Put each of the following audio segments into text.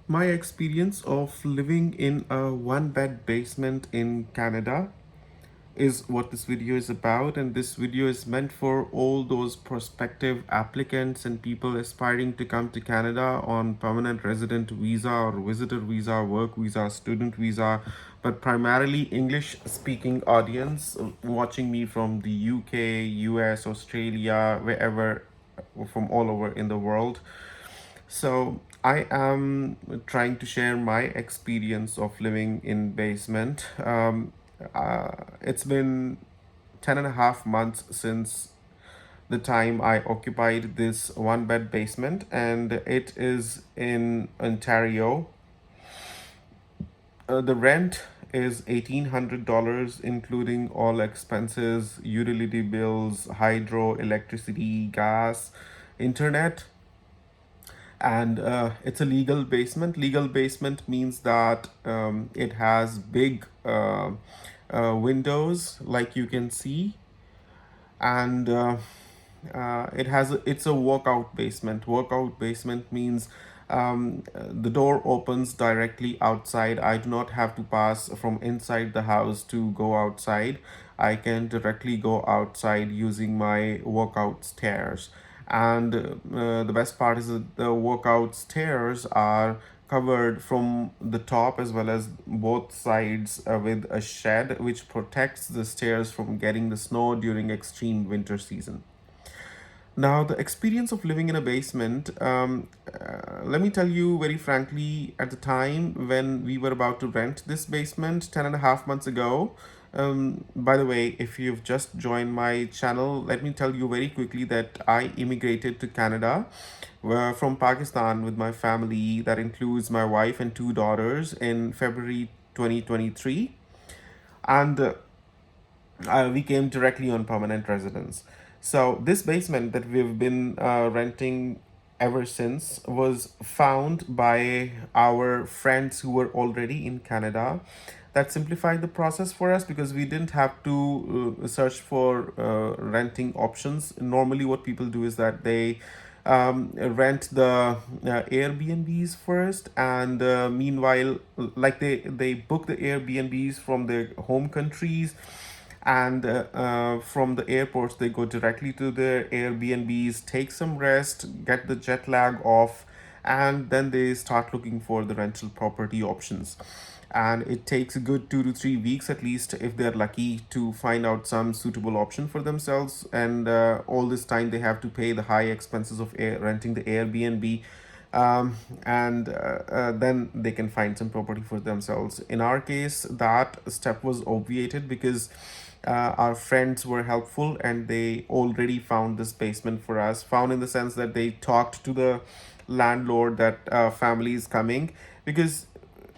My experience of living in a one bed basement in Canada is what this video is about, and this video is meant for all those prospective applicants and people aspiring to come to Canada on permanent resident visa or visitor visa, work visa, student visa, but primarily English speaking audience watching me from the UK, US, Australia, wherever, from all over in the world. So I am trying to share my experience of living in basement. It's been 10.5 months since the time I occupied this one bed basement, and it is in Ontario. The rent is $1,800, including all expenses, utility bills, hydro, electricity, gas, internet, and it's a legal basement. Legal basement means that it has big windows, like you can see, and it's a walkout basement. Walkout basement means the door opens directly outside. I do not have to pass from inside the house to go outside. I can directly go outside using my walkout stairs. And the best part is that the walkout stairs are covered from the top as well as both sides with a shed which protects the stairs from getting the snow during extreme winter season. Now, the experience of living in a basement, let me tell you very frankly, at the time when we were about to rent this basement 10.5 months ago, by the way, if you've just joined my channel, let me tell you very quickly that I immigrated to Canada from Pakistan with my family. That includes my wife and two daughters in February 2023. And we came directly on permanent residence. So this basement that we've been renting ever since was found by our friends who were already in Canada. That simplified the process for us because we didn't have to search for renting options. Normally, what people do is that they rent the Airbnbs first, and meanwhile, like they book the Airbnbs from their home countries, and from the airports they go directly to their Airbnbs, take some rest, get the jet lag off, and then they start looking for the rental property options. And it takes a good 2 to 3 weeks at least, if they're lucky, to find out some suitable option for themselves. And all this time they have to pay the high expenses of renting the Airbnb, and then they can find some property for themselves. In our case, that step was obviated because our friends were helpful and they already found this basement for us. Found in the sense that they talked to the landlord that family is coming, because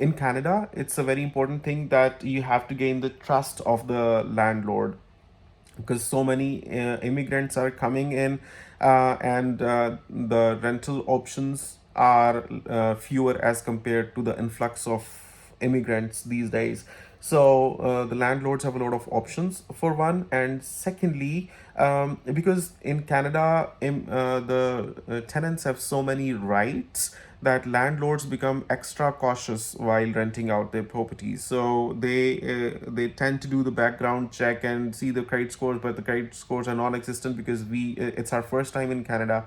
in Canada it's a very important thing that you have to gain the trust of the landlord, because so many immigrants are coming in, and the rental options are fewer as compared to the influx of immigrants these days. So the landlords have a lot of options, for one, and secondly, because in Canada, the tenants have so many rights that landlords become extra cautious while renting out their properties. So they tend to do the background check and see the credit scores, but the credit scores are non-existent because we it's our first time in Canada.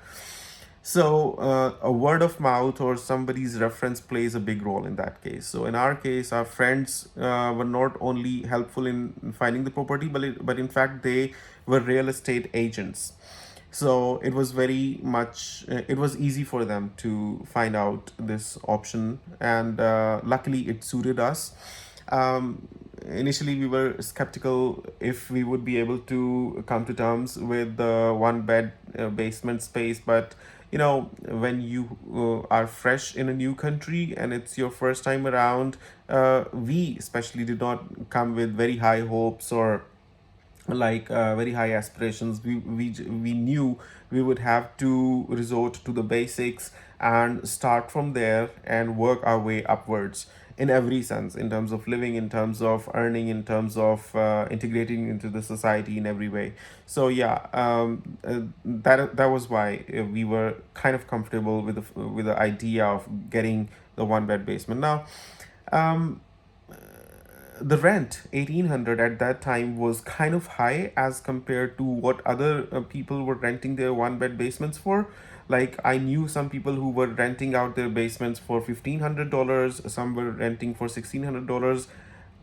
So a word of mouth or somebody's reference plays a big role in that case. So in our case, our friends were not only helpful in finding the property, but in fact they were real estate agents. So it was very much it was easy for them to find out this option, and luckily it suited us. Initially we were skeptical if we would be able to come to terms with the one bed basement space, but when you are fresh in a new country and it's your first time around, we especially did not come with very high hopes or like very high aspirations. We knew we would have to resort to the basics and start from there and work our way upwards in every sense, in terms of living, in terms of earning, in terms of integrating into the society in every way. So yeah, that was why we were kind of comfortable with the idea of getting the one bed basement. Now, um, the rent 1800 at that time was kind of high as compared to what other people were renting their one bed basements for. Like, I knew some people who were renting out their basements for $1,500, some were renting for $1,600.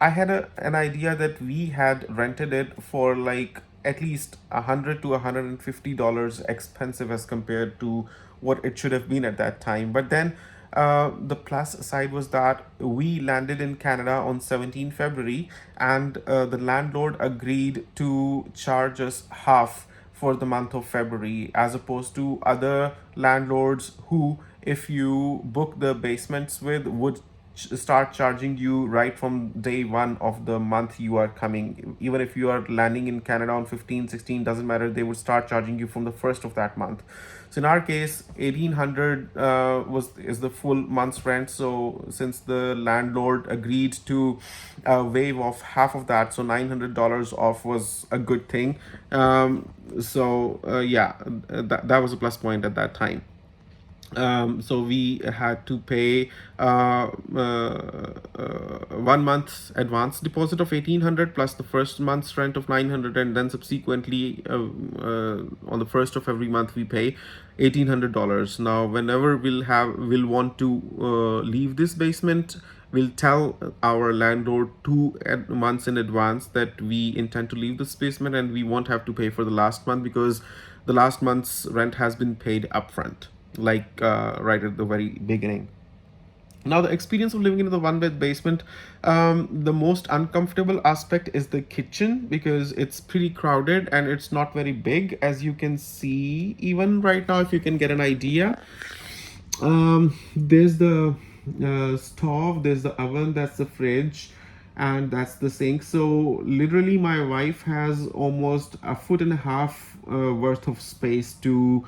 I had an idea that we had rented it for like at least $100 to $150 expensive as compared to what it should have been at that time. But then the plus side was that we landed in Canada on 17 February, and the landlord agreed to charge us half for the month of February, as opposed to other landlords who, if you book the basements with, would start charging you right from day one of the month you are coming. Even if you are landing in Canada on 15, 16, doesn't matter, they would start charging you from the first of that month. So in our case, 1800 was is the full month's rent. So since the landlord agreed to waive off half of that, so $900 off was a good thing. Yeah, that was a plus point at that time. So we had to pay 1 month's advance deposit of 1800 plus the first month's rent of 900, and then subsequently on the first of every month we pay $1,800. Now, whenever we'll want to leave this basement, we'll tell our landlord 2 months in advance that we intend to leave this basement, and we won't have to pay for the last month because the last month's rent has been paid upfront, like right at the very beginning. Now, the experience of living in the one bed basement, the most uncomfortable aspect is the kitchen because it's pretty crowded and it's not very big, as you can see even right now, if you can get an idea. There's the stove, there's the oven, that's the fridge, and that's the sink. So literally my wife has almost a foot and a half worth of space to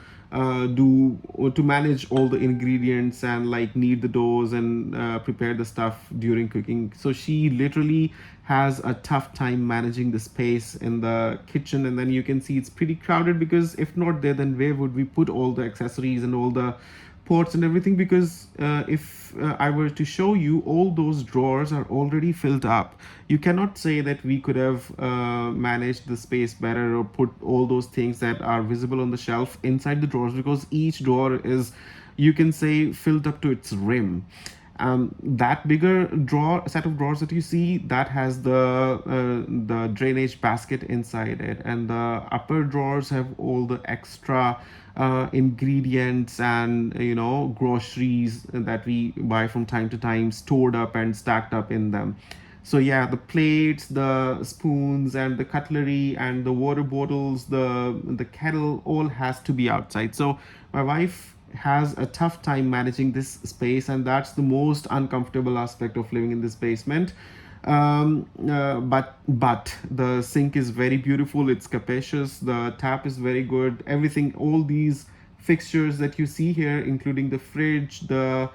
do to manage all the ingredients and like knead the doughs and prepare the stuff during cooking. So she literally has a tough time managing the space in the kitchen. And then you can see it's pretty crowded because if not there, then where would we put all the accessories and all the pots and everything? Because if I were to show you, all those drawers are already filled up. You cannot say that we could have managed the space better or put all those things that are visible on the shelf inside the drawers, because each drawer is, you can say, filled up to its rim. That bigger drawer set of drawers that you see, that has the drainage basket inside it, and the upper drawers have all the extra ingredients and groceries that we buy from time to time stored up and stacked up in them. So yeah, the plates, the spoons, and the cutlery, and the water bottles, the kettle, all has to be outside. So my wife has a tough time managing this space, and that's the most uncomfortable aspect of living in this basement. But the sink is very beautiful, it's capacious, the tap is very good, everything, all these fixtures that you see here, including the fridge, the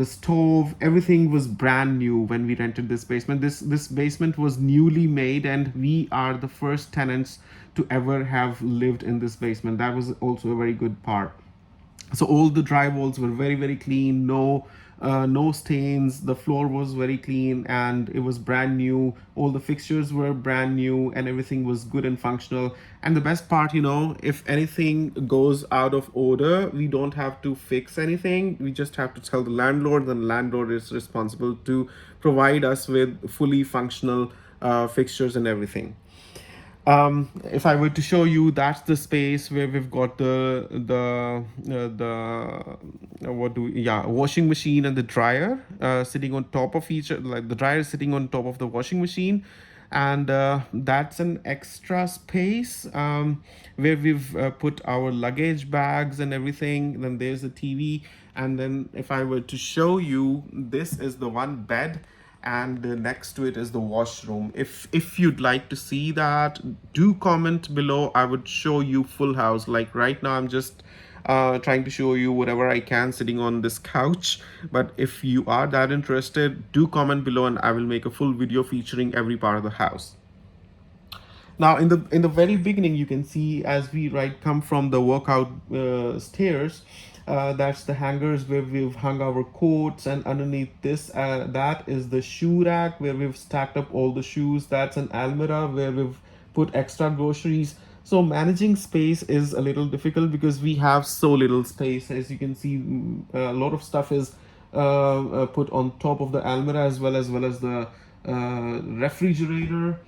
stove, everything was brand new when we rented this basement. This basement was newly made, and we are the first tenants to ever have lived in this basement. That was also a very good part. So all the drywalls were very, very clean, no stains, the floor was very clean, and it was brand new. All the fixtures were brand new, and everything was good and functional. And the best part, if anything goes out of order, we don't have to fix anything, we just have to tell the landlord. The landlord is responsible to provide us with fully functional fixtures and everything. If I were to show you, that's the space where we've got the what do we, yeah, washing machine and the dryer sitting on top of each, like the dryer is sitting on top of the washing machine, and that's an extra space where we've put our luggage bags and everything. Then there's the TV, and then if I were to show you, this is the one bed, and next to it is the washroom. If you'd like to see that, do comment below. I would show you full house. Like right now I'm just trying to show you whatever I can sitting on this couch, but if you are that interested, do comment below and I will make a full video featuring every part of the house. Now, in the very beginning, you can see as we come from the workout stairs, That's the hangers where we've hung our coats, and underneath this, that is the shoe rack where we've stacked up all the shoes. That's an almirah where we've put extra groceries. So managing space is a little difficult because we have so little space. As you can see, a lot of stuff is put on top of the almirah, as well as the refrigerator.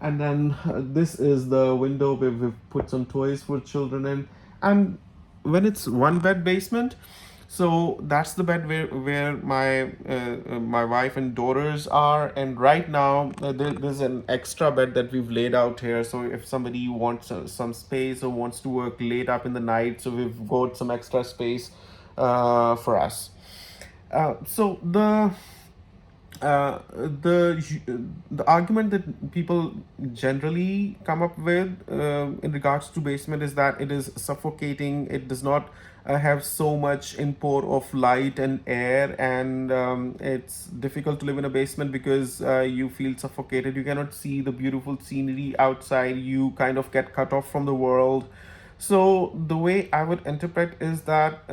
And then this is the window where we've put some toys for children in. And when it's one bed basement, so that's the bed where my wife and daughters are. And right now there's an extra bed that we've laid out here, so if somebody wants some space or wants to work late up in the night, so we've got some extra space for us. So uh, the argument that people generally come up with in regards to basement is that it is suffocating. It does not have so much input of light and air, and it's difficult to live in a basement because you feel suffocated. You cannot see the beautiful scenery outside. You kind of get cut off from the world. So the way I would interpret is that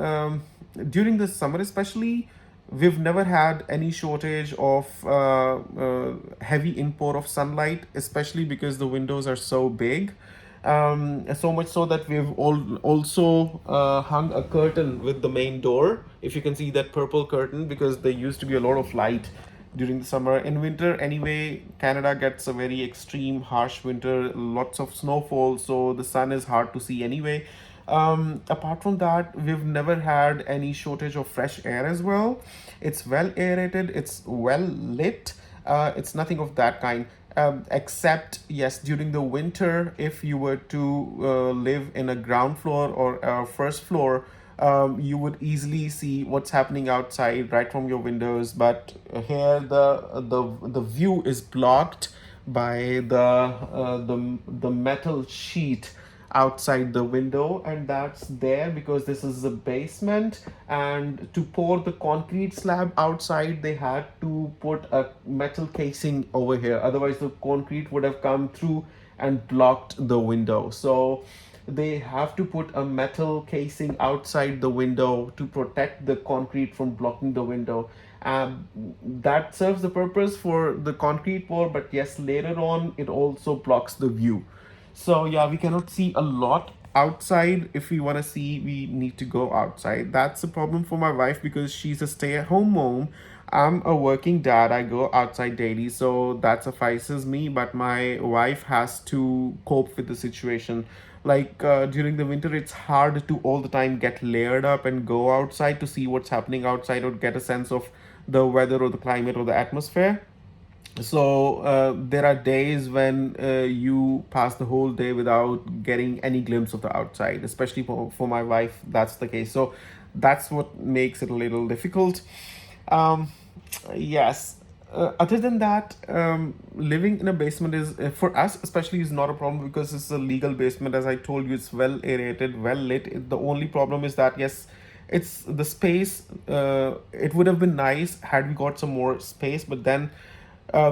during the summer, especially, we've never had any shortage of heavy import of sunlight, especially because the windows are so big. So much so that we've also hung a curtain with the main door. If you can see that purple curtain, because there used to be a lot of light during the summer. In winter, anyway, Canada gets a very extreme, harsh winter, lots of snowfall, so the sun is hard to see anyway. Apart from that, we've never had any shortage of fresh air as well. It's well aerated, it's well lit. It's nothing of that kind. Except, yes, during the winter, if you were to live in a ground floor or a first floor, you would easily see what's happening outside right from your windows. But here, the view is blocked by the metal sheet outside the window, and that's there because this is a basement. And to pour the concrete slab outside, they had to put a metal casing over here, otherwise the concrete would have come through and blocked the window. So they have to put a metal casing outside the window to protect the concrete from blocking the window. That serves the purpose for the concrete pour, but yes, later on it also blocks the view. So yeah, we cannot see a lot outside. If we want to see, we need to go outside. That's a problem for my wife because she's a stay-at-home mom. I'm a working dad. I go outside daily, so that suffices me. But my wife has to cope with the situation. Like during the winter, it's hard to all the time get layered up and go outside to see what's happening outside or get a sense of the weather or the climate or the atmosphere. So there are days when you pass the whole day without getting any glimpse of the outside, especially for my wife, that's the case. So that's what makes it a little difficult. um, yes. Other than that, living in a basement is for us especially is not a problem because it's a legal basement. As I told you, it's well aerated, well lit. The only problem is that, yes, it's the space. It would have been nice had we got some more space, but then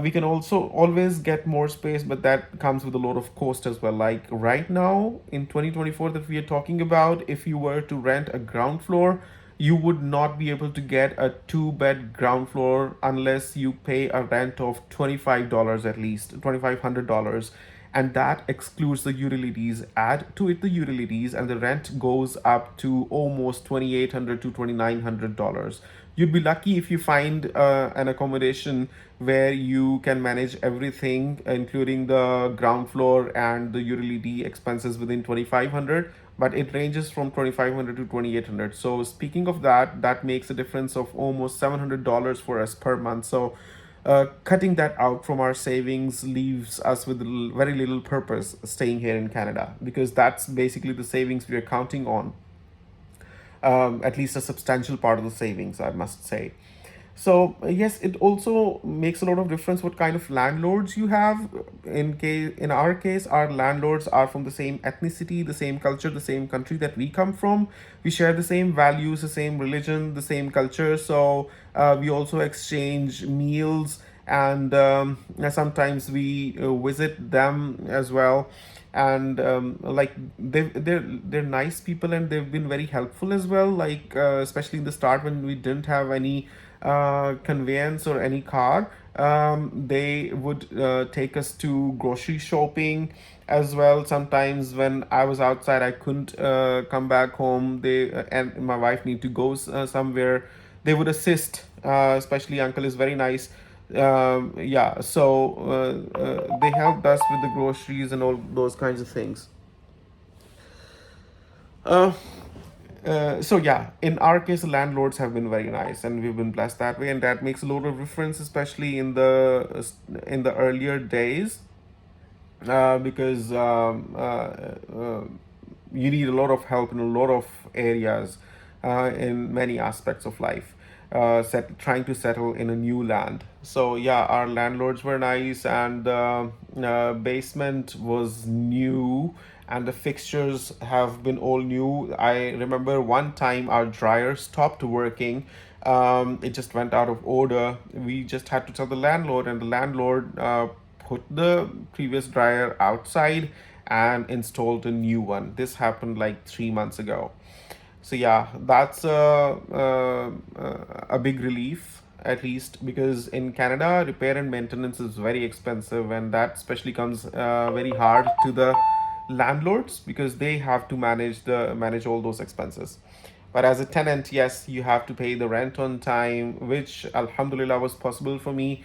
we can also always get more space, but that comes with a lot of cost as well. Like right now in 2024 that we are talking about, if you were to rent a ground floor, you would not be able to get a two-bed ground floor unless you pay a rent of $25, at least $2,500. And that excludes the utilities. Add to it the utilities and the rent goes up to almost $2,800 to $2,900. You'd be lucky if you find an accommodation where you can manage everything, including the ground floor and the utility expenses within 2,500. But it ranges from 2,500 to 2,800. So speaking of that, that makes a difference of almost $700 for us per month. So cutting that out from our savings leaves us with very little purpose staying here in Canada, because that's basically the savings we are counting on, at least a substantial part of the savings, I must say. So yes, it also makes a lot of difference what kind of landlords you have. In our case, our landlords are from the same ethnicity, the same culture, the same country that we come from. We share the same values, the same religion, the same culture. So we also exchange meals and sometimes we visit them as well. And like they're nice people, and they've been very helpful as well, like especially in the start when we didn't have any conveyance or any car. They would take us to grocery shopping as well. Sometimes when I was outside, I couldn't come back home, they and my wife need to go somewhere, they would assist. Especially uncle is very nice. Yeah, so they helped us with the groceries and all those kinds of things. uh, so yeah, in our case, the landlords have been very nice, and we've been blessed that way, and that makes a lot of difference, especially in the earlier days, because you need a lot of help in a lot of areas, in many aspects of life, trying to settle in a new land. So yeah, our landlords were nice, and the basement was new, and the fixtures have been all new. I remember one time our dryer stopped working. It just went out of order. We just had to tell the landlord, and the landlord put the previous dryer outside and installed a new one. This happened like 3 months ago. So yeah, that's a big relief, at least, because in Canada, repair and maintenance is very expensive, and that especially comes very hard to the landlords, because they have to manage all those expenses. But as a tenant, yes, you have to pay the rent on time, which Alhamdulillah was possible for me.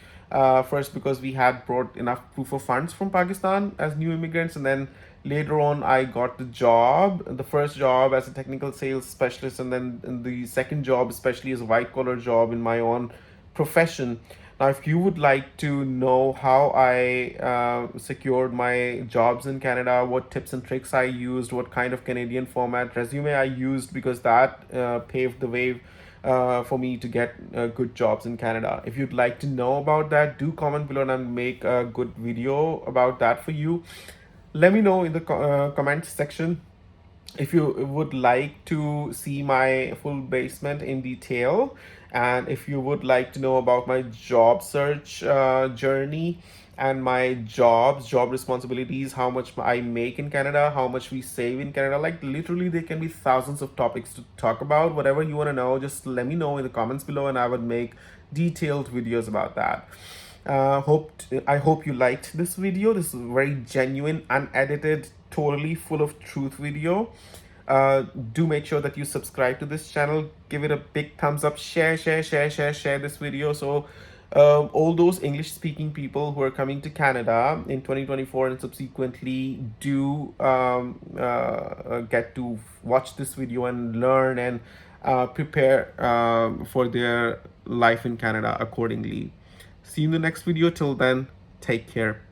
First, because we had brought enough proof of funds from Pakistan as new immigrants, and then later on, I got the first job as a technical sales specialist, and then the second job, especially as a white collar job in my own profession. Now, if you would like to know how I secured my jobs in Canada, what tips and tricks I used, what kind of Canadian format resume I used, because that paved the way for me to get good jobs in Canada. If you'd like to know about that, do comment below, and I'll make a good video about that for you. Let me know in the comment section if you would like to see my full basement in detail, and if you would like to know about my job search journey, and my job responsibilities, how much I make in Canada, how much we save in Canada. Like literally there can be thousands of topics to talk about. Whatever you want to know, just let me know in the comments below, and I would make detailed videos about that. I hope you liked this video. This is a very genuine, unedited, totally full of truth video. Do make sure that you subscribe to this channel, give it a big thumbs up, share this video, so all those English speaking people who are coming to Canada in 2024 and subsequently do get to watch this video and learn, and prepare for their life in Canada accordingly. See you in the next video. Till then, take care.